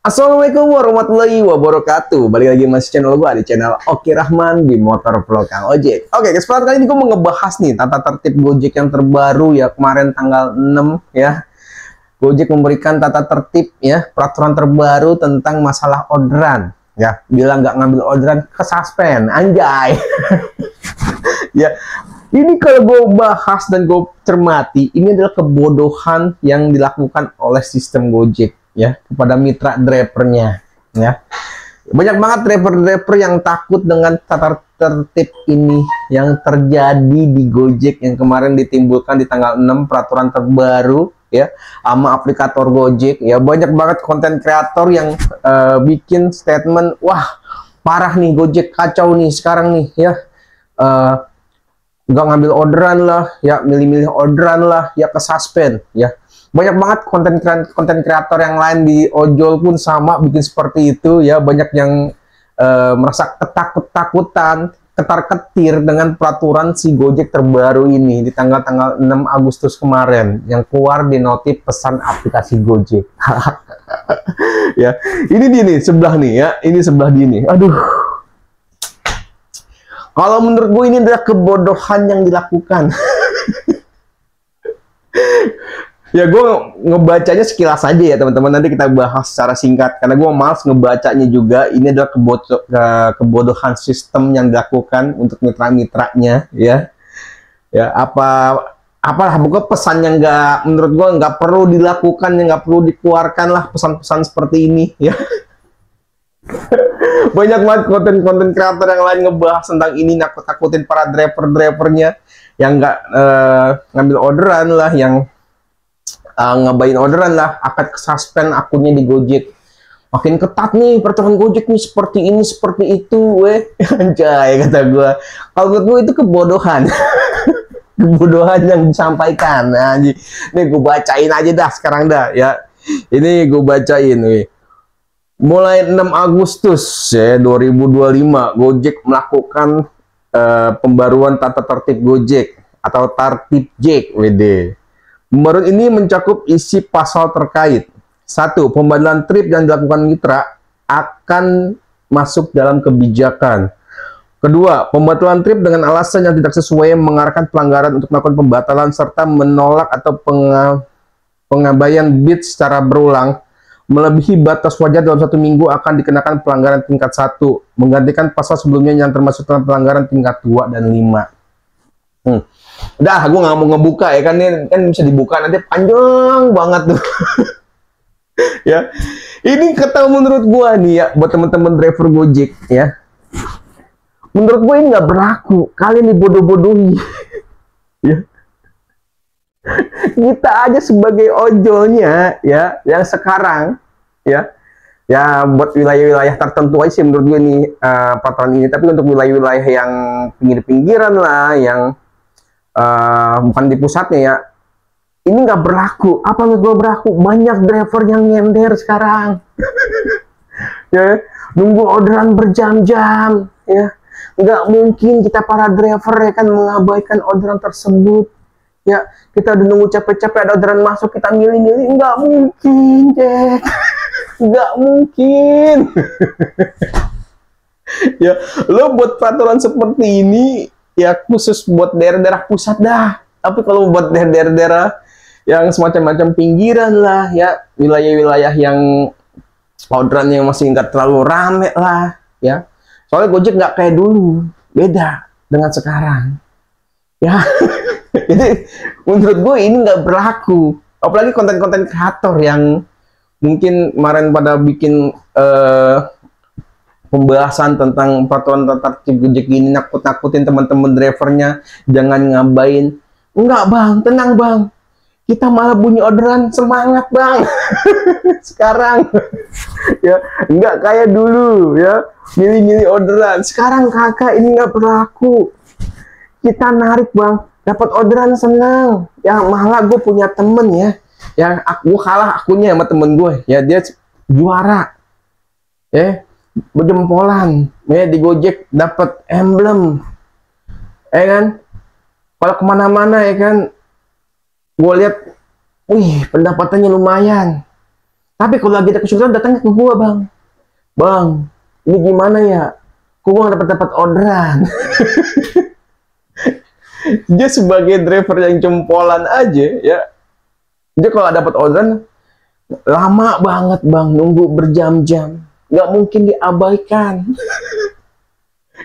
Assalamualaikum warahmatullahi wabarakatuh. Balik lagi masih channel gue, di channel Oki Rahman di Motor Vlog Kang Ojek. Oke, kesempatan kali ini gue mau ngebahas nih tata tertib Gojek yang terbaru ya, kemarin tanggal 6 ya. Gojek memberikan tata tertib ya, peraturan terbaru tentang masalah orderan ya. Bila nggak ngambil orderan ke suspend, anjay. Ya, ini kalau gue bahas dan gue cermati, ini adalah kebodohan yang dilakukan oleh sistem Gojek ya kepada mitra drivernya ya. Banyak banget driver-driver yang takut dengan tata tertib ini yang terjadi di Gojek yang kemarin ditimbulkan di tanggal 6 peraturan terbaru ya sama aplikator Gojek ya. Banyak banget konten kreator yang bikin statement, wah parah nih Gojek, kacau nih sekarang nih ya, nggak ngambil orderan lah ya, milih-milih orderan lah ya, ke suspend ya. Banyak banget konten kreator yang lain di ojol pun sama bikin seperti itu ya. Banyak yang merasa ketakut-takutan, ketar-ketir dengan peraturan si Gojek terbaru ini di tanggal 6 Agustus kemarin yang keluar di notif pesan aplikasi Gojek. Ya, ini dia nih sebelah nih ya, ini sebelah dia nih. Aduh. Kalau menurut gue ini adalah kebodohan yang dilakukan. Ya, gue ngebacanya sekilas aja ya teman-teman, nanti kita bahas secara singkat karena gue malas ngebacanya juga. Ini adalah kebodohan sistem yang dilakukan untuk mitra-mitranya ya. Ya, apalah bukan pesan yang nggak, menurut gue nggak perlu dilakukan, yang nggak perlu dikeluarkan lah pesan-pesan seperti ini ya. Banyak banget konten-konten kreator yang lain ngebahas tentang ini, nakut-nakutin para driver-drivernya yang nggak ngambil orderan lah, yang ngabain orderan lah, akan suspend akunnya di Gojek. Makin ketat nih peraturan Gojek nih, seperti ini seperti itu, weh. Anjay, kata gue. Kalau menurut gue itu kebodohan. Kebodohan yang disampaikan. Nah, nih gue bacain aja dah sekarang dah ya. Ini gue bacain, weh. Mulai 6 Agustus ya 2025, Gojek melakukan pembaruan tata tertib Gojek atau Tartib Jek, WD. Pembaruan ini mencakup isi pasal terkait. 1. Pembatalan trip yang dilakukan mitra akan masuk dalam kebijakan. 2. Pembatalan trip dengan alasan yang tidak sesuai mengarahkan pelanggaran untuk melakukan pembatalan serta menolak atau pengabaian bid secara berulang melebihi batas wajar dalam 1 minggu akan dikenakan pelanggaran tingkat 1, menggantikan pasal sebelumnya yang termasuk dalam pelanggaran tingkat 2 dan 5. Udah, gue nggak mau ngebuka ya kan, ini kan bisa dibuka nanti panjang banget tuh. Ya, ini kata menurut gue nih ya, buat teman-teman driver Gojek ya, menurut gue ini nggak berlaku. Kalian dibodoh-bodohi. Ya, kita aja sebagai ojolnya ya, yang sekarang ya, ya buat wilayah-wilayah tertentu aja sih menurut gue nih peraturan ini. Tapi untuk wilayah-wilayah yang pinggir-pinggiran lah, yang bukan di pusatnya ya, ini nggak berlaku. Apa menurut gue berlaku? Banyak driver yang nyender sekarang. Ya, nunggu orderan berjam-jam ya. Nggak mungkin kita para driver ya kan mengabaikan orderan tersebut ya. Kita udah nunggu capek-capek ada orderan masuk, kita milih-milih. Nggak mungkin, Jack. Nggak mungkin. Ya, lo buat peraturan seperti ini ya khusus buat daerah-daerah pusat dah. Tapi kalau buat daerah-daerah yang semacam-macam pinggiran lah ya, wilayah-wilayah yang orderannya masih nggak terlalu rame lah ya. Soalnya Gojek nggak kayak dulu, beda dengan sekarang ya. Jadi menurut gue ini nggak berlaku. Apalagi konten-konten kreator yang mungkin kemarin pada bikin pembahasan tentang peraturan tata tertib Gojek ini, nakut-nakutin teman-teman drivernya, jangan ngabain. Enggak bang, tenang bang, kita malah bunyi orderan, semangat bang. Sekarang ya enggak kayak dulu ya, milih-milih orderan. Sekarang kakak ini nggak berlaku. Kita narik bang, dapat orderan senang ya. Malah gue punya temen ya, yang aku kalah akunnya sama temen gue ya, dia juara ya, berjempolan ya di Gojek, dapat emblem ya kan. Kalau kemana-mana ya kan, gue lihat, wih pendapatannya lumayan Tapi kalau lagi ada kesulitan datangnya ke gua, Bang. Bang, ini gimana ya? Kok gua nggak dapat orderan? Dia sebagai driver yang jempolan aja ya. Dia kalau dapat orderan lama banget, Bang, nunggu berjam-jam. Nggak mungkin diabaikan.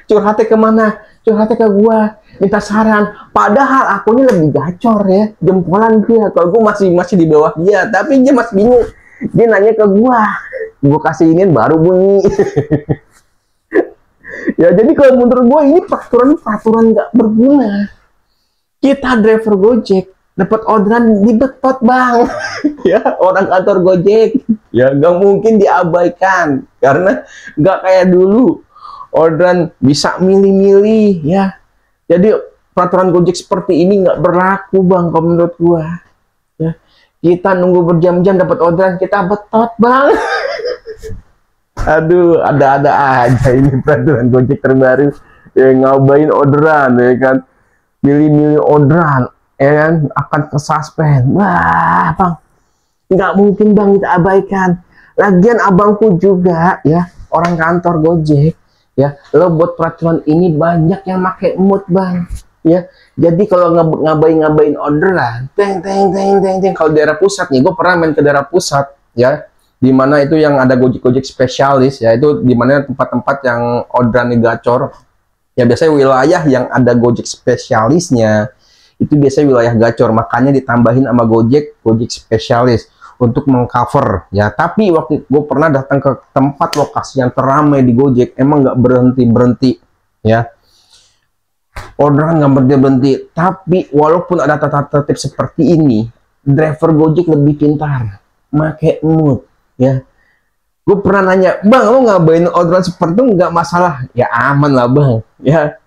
Curhatnya kemana? Curhatnya ke gua, minta saran. Padahal akunya lebih gacor ya, jempolan dia. Kalau gua masih di bawah dia, tapi dia masih bingung. Dia nanya ke gua kasih iniin baru bunyi. Ya jadi kalau menurut gua ini peraturan nggak berguna. Kita driver Gojek dapat orderan dibetot, Bang. Ya, orang kantor Gojek ya nggak mungkin diabaikan karena nggak kayak dulu orderan bisa milih-milih ya. Jadi peraturan Gojek seperti ini nggak berlaku, Bang, kalau menurut gua ya. Kita nunggu berjam-jam dapat orderan, kita betot, Bang. Aduh, ada-ada aja ini peraturan Gojek terbaru yang ngabain orderan ya kan, milih-milih orderan ya kan, akan kesuspend. Wah, Bang, nggak mungkin, Bang, kita abaikan. Lagian abangku juga ya, orang kantor Gojek ya, lo buat peraturan ini banyak yang pakai mood, Bang ya. Jadi kalau ngabain orderan, teng kalau daerah pusat nih, gue pernah main ke daerah pusat ya, dimana itu yang ada Gojek spesialis ya, itu dimana tempat-tempat yang orderan gacor ya. Biasanya wilayah yang ada Gojek spesialisnya itu biasanya wilayah gacor, makanya ditambahin sama Gojek spesialis untuk mengcover ya. Tapi waktu gue pernah datang ke tempat lokasi yang teramai di Gojek, emang nggak berhenti ya, orderan nggak berhenti. Tapi walaupun ada tata tertib seperti ini, driver Gojek lebih pintar, make mood ya. Gue pernah nanya, Bang, lo ngabain orderan seperti itu nggak masalah? Ya aman lah, Bang ya,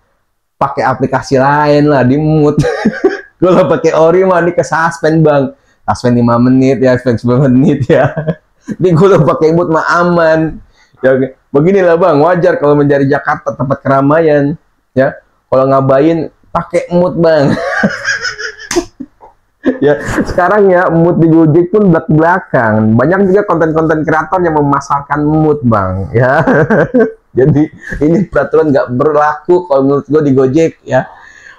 pakai aplikasi lain lah di mood. Kalau pakai ori mah di kesuspend, Bang, suspend 5 menit ya, suspend 10 menit ya. Ini gue pakai mood mah aman ya. Beginilah, Bang, wajar kalau mencari Jakarta tempat keramaian ya, kalau ngabain pakai mood, Bang. Ya, sekarang ya mood di Gojek pun belak-belakan. Banyak juga konten-konten kreator yang memasarkan mood, Bang ya. Jadi ini peraturan nggak berlaku kalau menurut gue di Gojek ya.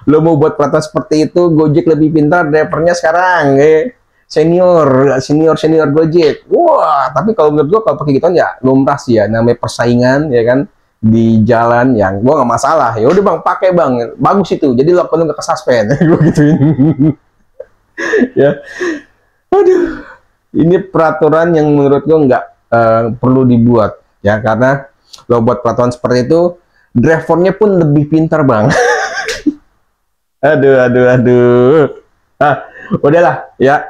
Lo mau buat peraturan seperti itu, Gojek lebih pintar drivernya sekarang ya. Senior Gojek. Wah, tapi kalau menurut gue kalau pakai gituan ya lumrah sih ya, namanya persaingan ya kan di jalan, yang gue nggak masalah. Ya udah, Bang, pakai, Bang, bagus itu. Jadi lo nggak kesuspend. Gue gituin. Ya, aduh, ini peraturan yang menurut gue nggak perlu dibuat ya, karena lo buat peraturan seperti itu, drivernya pun lebih pintar, Bang. aduh. Udahlah ya,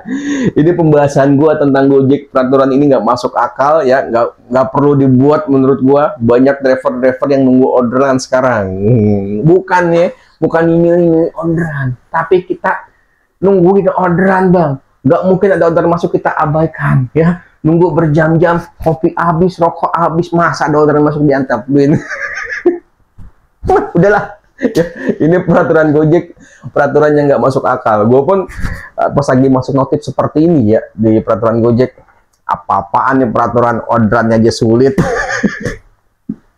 ini pembahasan gua tentang Gojek. Peraturan ini nggak masuk akal ya, nggak perlu dibuat menurut gua. Banyak driver yang nunggu orderan sekarang. Bukan ini orderan, tapi kita nungguin orderan, Bang. Nggak mungkin ada orderan masuk kita abaikan ya. Nunggu berjam-jam, kopi habis, rokok habis, masa ada orderan masuk diantepin. Udahlah ya, ini peraturan Gojek, peraturan yang nggak masuk akal. Gue pun pas lagi masuk notif seperti ini ya di peraturan Gojek, apa-apaan nih peraturan, orderannya aja sulit.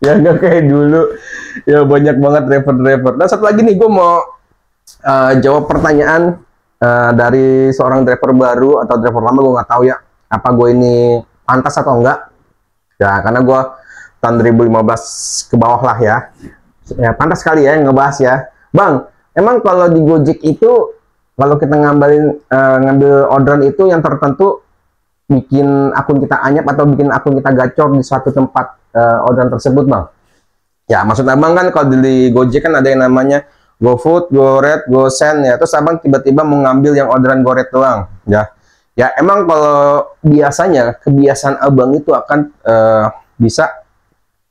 Ya nggak kayak dulu ya, banyak banget driver. Nah, satu lagi nih, gue mau jawab pertanyaan dari seorang driver baru atau driver lama, gue nggak tahu ya apa gue ini pantas atau enggak ya, karena gue tahun 2015 ke bawah lah ya. Ya pantas sekali ya ngebahas ya, Bang. Emang kalau di Gojek itu, kalau kita ngambil orderan itu yang tertentu, bikin akun kita anyap atau bikin akun kita gacor di suatu tempat orderan tersebut, Bang? Ya maksud Abang kan kalau di Gojek kan ada yang namanya GoFood, GoRed, GoSend ya. Terus Abang tiba-tiba mau ngambil yang orderan GoRed doang ya. Ya emang kalau biasanya kebiasaan Abang itu akan bisa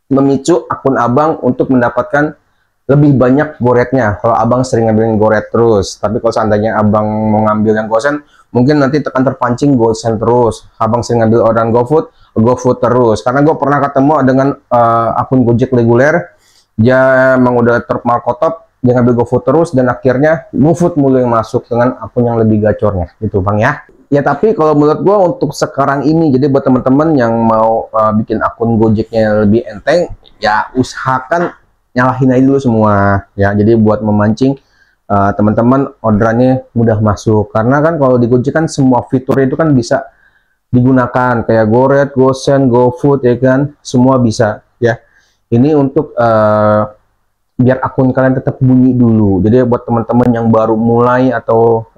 memicu akun Abang untuk mendapatkan lebih banyak GoRed-nya kalau Abang sering ngambilin GoRed terus. Tapi kalau seandainya Abang mau ngambil yang GoSend, mungkin nanti tekan terpancing GoSend terus. Abang sering ngambil orderan GoFood terus. Karena gue pernah ketemu dengan akun Gojek reguler, dia emang udah termalkotop, dia ngambil GoFood terus, dan akhirnya GoFood mulai masuk dengan akun yang lebih gacornya. Gitu, Bang ya. Ya tapi kalau menurut gua untuk sekarang ini, jadi buat teman-teman yang mau bikin akun Gojeknya lebih enteng, ya usahakan nyalahin aja dulu semua ya. Jadi buat memancing teman-teman orderannya mudah masuk, karena kan kalau di Gojek kan semua fitur itu kan bisa digunakan, kayak GoRed, GoSend, GoFood ya kan, semua bisa ya. Ini untuk biar akun kalian tetap bunyi dulu. Jadi buat teman-teman yang baru mulai atau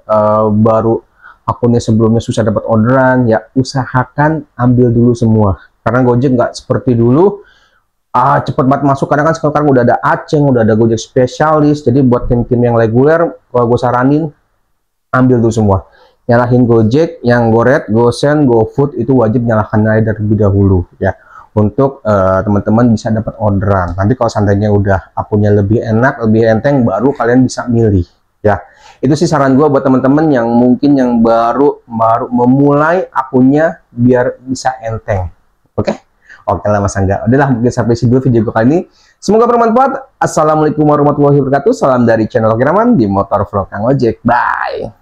baru akunnya sebelumnya susah dapat orderan, ya usahakan ambil dulu semua, karena Gojek nggak seperti dulu cepet banget masuk. Karena kan sekarang udah ada Aceng, udah ada Gojek spesialis. Jadi buat tim-tim yang reguler, kalau gue saranin ambil dulu semua, nyalahin Gojek, yang GoRed, GoSend, GoFood itu wajib nyalakan aja terlebih dahulu ya, untuk teman-teman bisa dapat orderan. Nanti kalau seandainya udah akunnya lebih enak, lebih enteng, baru kalian bisa milih ya. Itu sih saran gue buat teman-teman yang mungkin yang baru memulai akunnya biar bisa enteng. Oke? Oke lah Mas Angga. Udahlah, mungkin sampai sini dulu video gue kali ini. Semoga bermanfaat. Assalamualaikum warahmatullahi wabarakatuh. Salam dari channel Kiraman di Motor Vlog Kang Ojek. Bye.